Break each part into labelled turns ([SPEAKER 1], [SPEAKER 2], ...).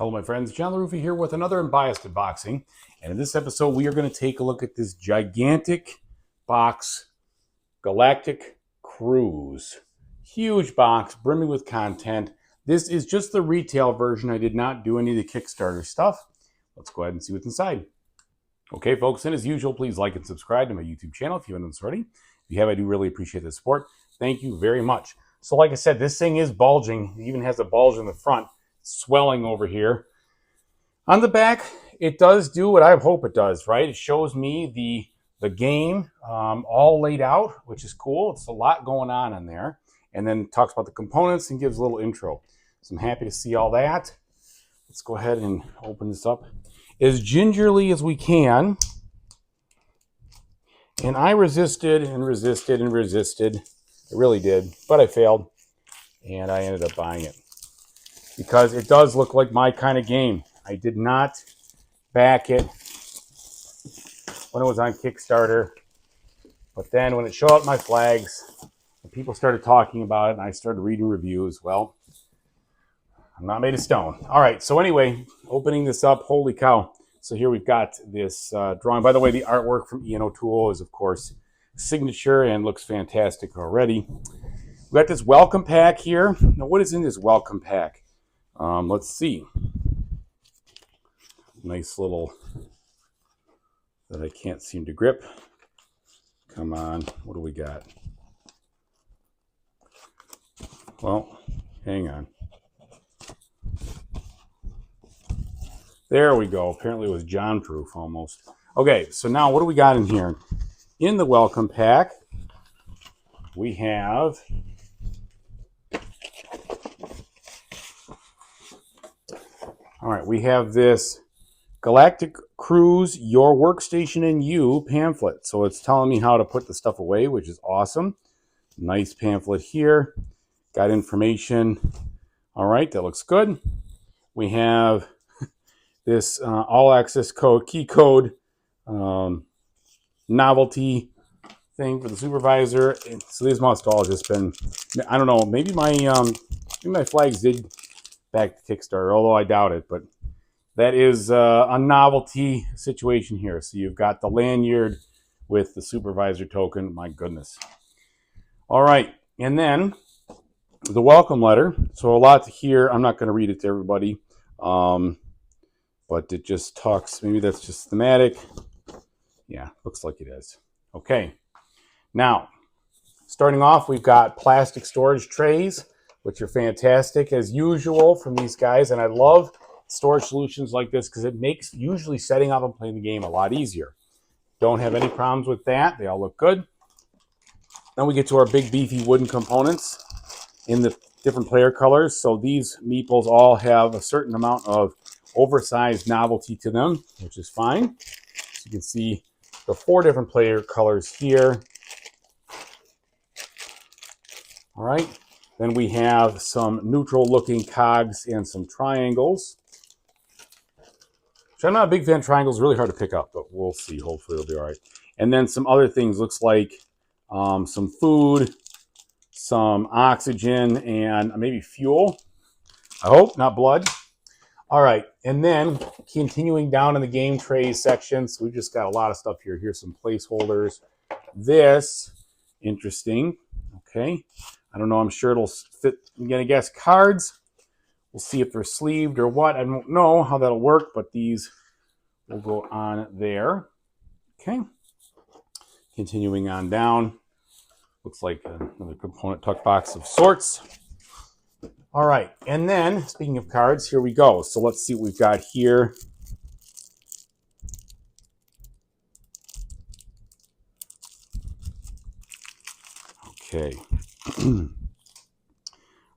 [SPEAKER 1] Hello, my friends. John LaRuffa here with another Unbiased unboxing. And in this episode, we are going to take a look at this gigantic box, Galactic Cruise. Huge box, brimming with content. This is just the retail version. I did not do any of the Kickstarter stuff. Let's go ahead and see what's inside. Okay, folks, and as usual, please like and subscribe to my YouTube channel if you haven't done this already. If you have, I do really appreciate the support. Thank you very much. So like I said, this thing is bulging. It even has a bulge in the front. Swelling over here. On the back, it does do what I hope it does, right? It shows me the game all laid out, which is cool. It's a lot going on in there. And then talks about the components and gives a little intro. So I'm happy to see all that. Let's go ahead and open this up as gingerly as we can. And I resisted and resisted and resisted. I really did, but I failed. And I ended up buying it, because it does look like my kind of game. I did not back it when it was on Kickstarter, but then when it showed up my flags, and people started talking about it, and I started reading reviews, well, I'm not made of stone. All right, so anyway, opening this up, holy cow. So here we've got this drawing. By the way, the artwork from Ian O'Toole is, of course, signature and looks fantastic already. We've got this welcome pack here. Now, what is in this welcome pack? Let's see. Nice little, that I can't seem to grip. Come on, what do we got? Well, hang on. There we go. Apparently it was John-proof almost. Okay, so now what do we got in here? In the welcome pack, we have we have this Galactic Cruise, Your Workstation and You pamphlet. So it's telling me how to put the stuff away, which is awesome. Nice pamphlet here. Got information. All right, that looks good. We have this all access code, key code, novelty thing for the supervisor. And so these must all just been, I don't know, maybe my flags did back to Kickstarter, although I doubt it, but that is a novelty situation here. So you've got the lanyard with the supervisor token. My goodness. All right, and then the welcome letter. So a lot to hear. I'm not going to read it to everybody, but it just talks. Maybe that's just thematic. Yeah, looks like it is. Okay, now starting off, we've got plastic storage trays, which are fantastic as usual from these guys, and I love storage solutions like this because it makes usually setting up and playing the game a lot easier. Don't have any problems with that. They all look good. Then we get to our big beefy wooden components in the different player colors. So these meeples all have a certain amount of oversized novelty to them, which is fine. So you can see the 4 different player colors here. All right. Then we have some neutral looking cogs and some triangles. Which I'm not a big fan of triangles, really hard to pick up, but we'll see. Hopefully it'll be all right. And then some other things, looks like some food, some oxygen, and maybe fuel. I hope, not blood. All right, and then continuing down in the game trays section, so we've just got a lot of stuff here. Here's some placeholders. This, interesting, okay. I don't know, I'm sure it'll fit, I'm gonna guess cards. We'll see if they're sleeved or what. I don't know how that'll work, but these will go on there. Okay. Continuing on down. Looks like another component tuck box of sorts. All right. And then, speaking of cards, here we go. So let's see what we've got here. Okay.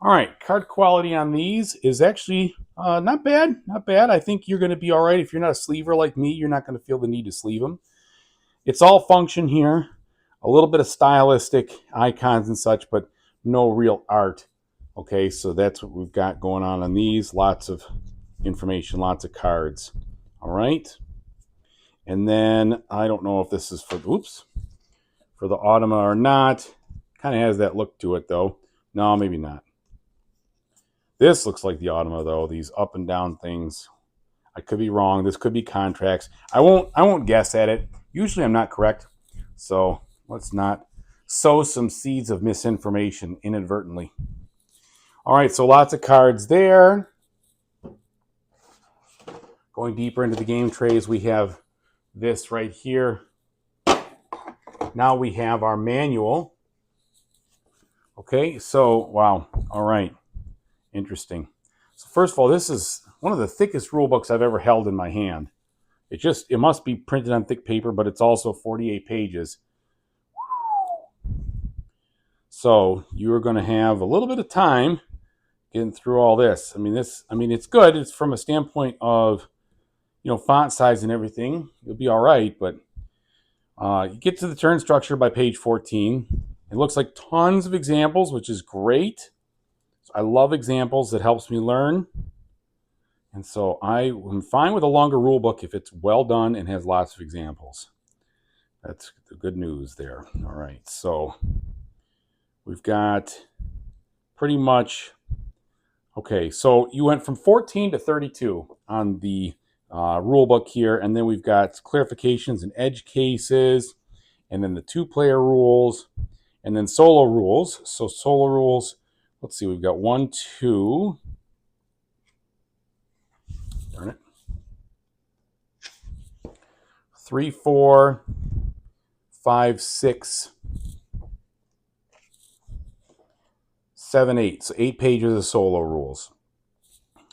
[SPEAKER 1] All right, card quality on these is actually not bad, not bad. I think you're going to be all right. If you're not a sleever like me, you're not going to feel the need to sleeve them. It's all function here, a little bit of stylistic icons and such, but no real art. Okay, so that's what we've got going on these. Lots of information, lots of cards. All right. And then I don't know if this is for, for the Automa or not. Kind of has that look to it, though. No, maybe not. This looks like the Automa, though. These up and down things. I could be wrong. This could be contracts. I won't guess at it. Usually I'm not correct. So let's not sow some seeds of misinformation inadvertently. All right, so lots of cards there. Going deeper into the game trays, we have this right here. Now we have our manual. Okay, so, wow. All right. Interesting. So first of all, this is one of the thickest rule books I've ever held in my hand. It must be printed on thick paper, but it's also 48 pages. So you're going to have a little bit of time getting through all this. I mean, it's good. It's from a standpoint of, font size and everything. You'll be all right, but you get to the turn structure by page 14. It looks like tons of examples, which is great. So I love examples. That helps me learn. And so I am fine with a longer rule book if it's well done and has lots of examples. That's the good news there. All right, so we've got pretty much, okay, so you went from 14 to 32 on the rule book here, and then we've got clarifications and edge cases, and then the two-player rules, and then solo rules. So solo rules, let's see, we've got 1, 2, darn it, 3, 4, 5, 6, 7, 8. So 8 pages of solo rules.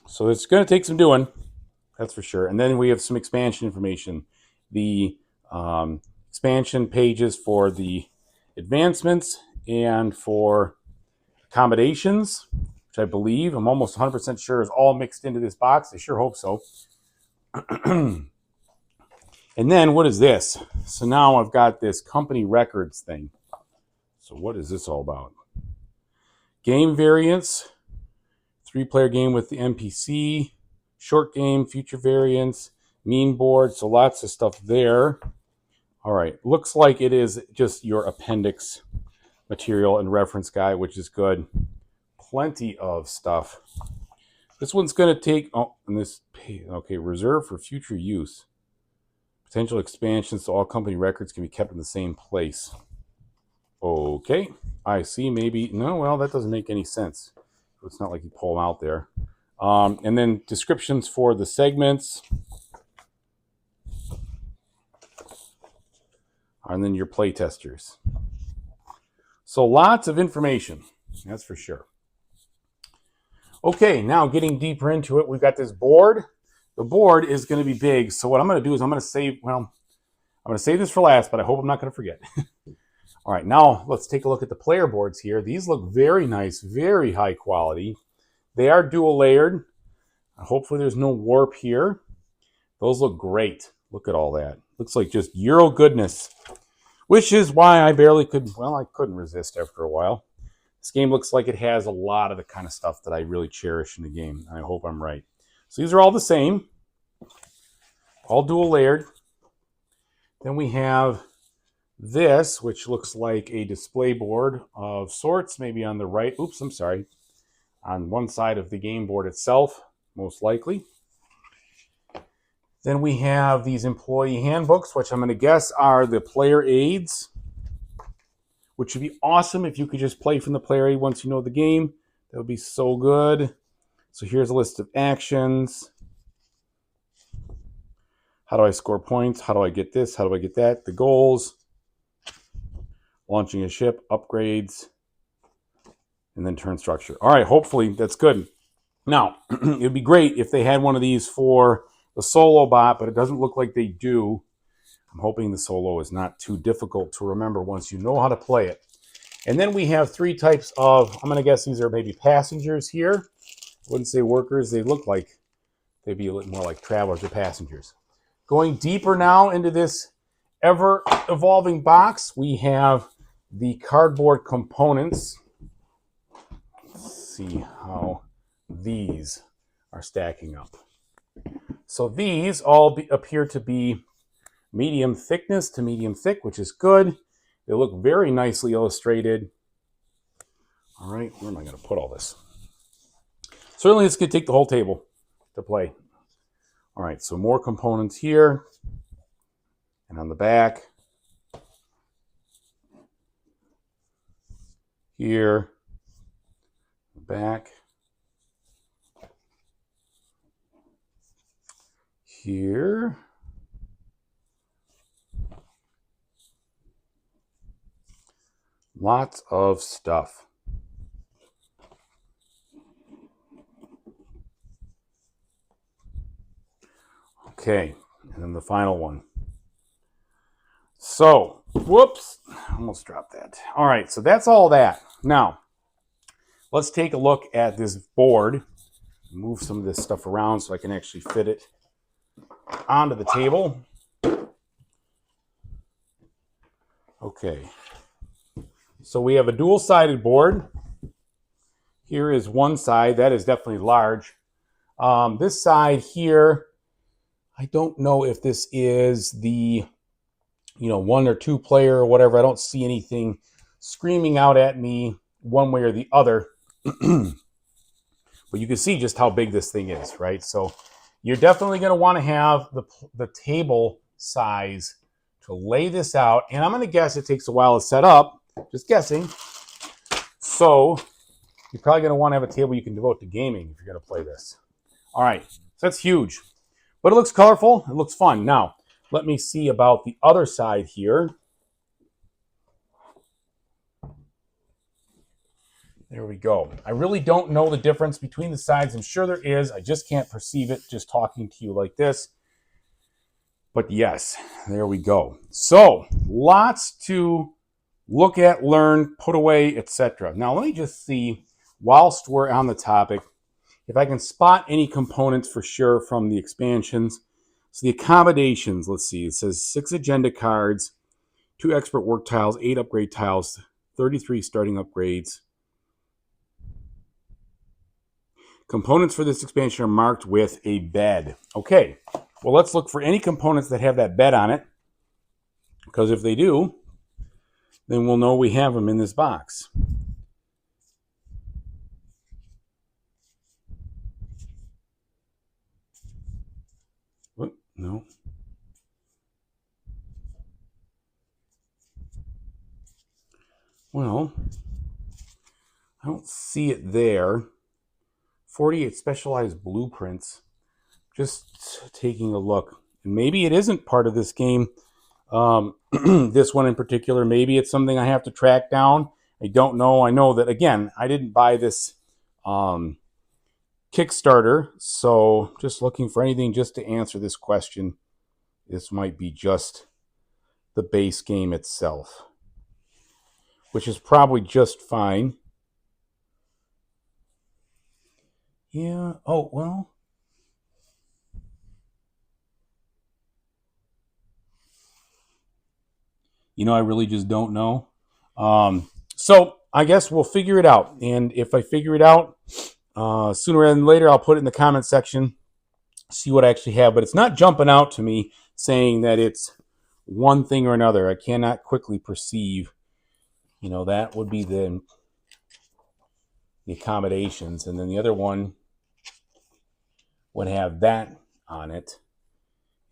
[SPEAKER 1] So it's going to take some doing, that's for sure. And then we have some expansion information. The expansion pages for the advancements and for accommodations, which I believe, I'm almost 100% sure is all mixed into this box. I sure hope so. And then what is this? So now I've got this company records thing. So what is this all about? Game variants, 3-player game with the NPC, short game, future variants, mean board, so lots of stuff there. All right, looks like it is just your appendix material and reference guide, which is good. Plenty of stuff. This one's going to take, okay, reserved for future use. Potential expansions so all company records can be kept in the same place. Okay, I see. Maybe, no, well, that doesn't make any sense. It's not like you pull them out there. And then descriptions for the segments. And then your play testers. So lots of information, that's for sure. Okay, now getting deeper into it, we've got this board. The board is going to be big, so what I'm going to do is I'm going to save this for last, but I hope I'm not going to forget. All right, now let's take a look at the player boards here. These look very nice, very high quality. They are dual layered. Hopefully there's no warp here. Those look great. Look at all that. Looks like just Euro goodness, which is why I couldn't resist after a while. This game looks like it has a lot of the kind of stuff that I really cherish in the game. I hope I'm right. So these are all the same, all dual layered. Then we have this, which looks like a display board of sorts, maybe on the right. Oops, I'm sorry. On one side of the game board itself, most likely. Then we have these employee handbooks, which I'm going to guess are the player aids, which would be awesome if you could just play from the player aid once you know the game. That would be so good. So here's a list of actions. How do I score points? How do I get this? How do I get that? The goals. Launching a ship, upgrades, and then turn structure. All right, hopefully that's good. Now, it would be great if they had one of these for the solo bot, but it doesn't look like they do. I'm hoping the solo is not too difficult to remember once you know how to play it. And then we have 3 types of, I'm going to guess these are maybe passengers here. I wouldn't say workers. They look like they'd be a little more like travelers or passengers. Going deeper now into this ever-evolving box, we have the cardboard components. Let's see how these are stacking up. So these all appear to be medium thickness to medium thick, which is good. They look very nicely illustrated. All right, where am I going to put all this? Certainly this could take the whole table to play. All right, so more components here. And on the back. Here. Back. Here. Lots of stuff. Okay, and then the final one. So, whoops, almost dropped that. All right, so that's all that. Now, let's take a look at this board. Move some of this stuff around so I can actually fit it onto the table. Okay, so we have a dual-sided board. Here is one side. That is definitely large. This side here, I don't know if this is the, 1 or 2 player or whatever. I don't see anything screaming out at me one way or the other. But you can see just how big this thing is, right? So you're definitely going to want to have the table size to lay this out. And I'm going to guess it takes a while to set up. Just guessing. So you're probably going to want to have a table you can devote to gaming if you're going to play this. All right, so that's huge. But it looks colorful. It looks fun. Now, let me see about the other side here. There we go. I really don't know the difference between the sides. I'm sure there is. I just can't perceive it just talking to you like this. But yes, there we go. So, lots to look at, learn, put away, etc. Now, let me just see, whilst we're on the topic, if I can spot any components for sure from the expansions. So the accommodations, let's see, it says 6 agenda cards, 2 expert work tiles, 8 upgrade tiles, 33 starting upgrades. Components for this expansion are marked with a bed. Okay, well, let's look for any components that have that bed on it, because if they do, then we'll know we have them in this box. What? No. Well, I don't see it there. 48 specialized blueprints. Just taking a look. And maybe it isn't part of this game. This one in particular. Maybe it's something I have to track down. I don't know. I know that, again, I didn't buy this Kickstarter. So just looking for anything just to answer this question. This might be just the base game itself, which is probably just fine. Yeah. Oh, well. I really just don't know. So I guess we'll figure it out. And if I figure it out sooner rather than later, I'll put it in the comment section, see what I actually have. But it's not jumping out to me saying that it's one thing or another. I cannot quickly perceive. That would be the accommodations. And then the other one would have that on it,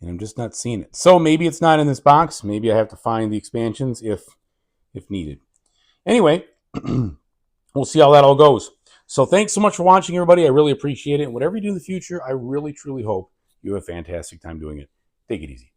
[SPEAKER 1] and I'm just not seeing it. So maybe it's not in this box. Maybe I have to find the expansions if needed. Anyway, we'll see how that all goes. So thanks so much for watching, everybody. I really appreciate it. And whatever you do in the future, I really, truly hope you have a fantastic time doing it. Take it easy.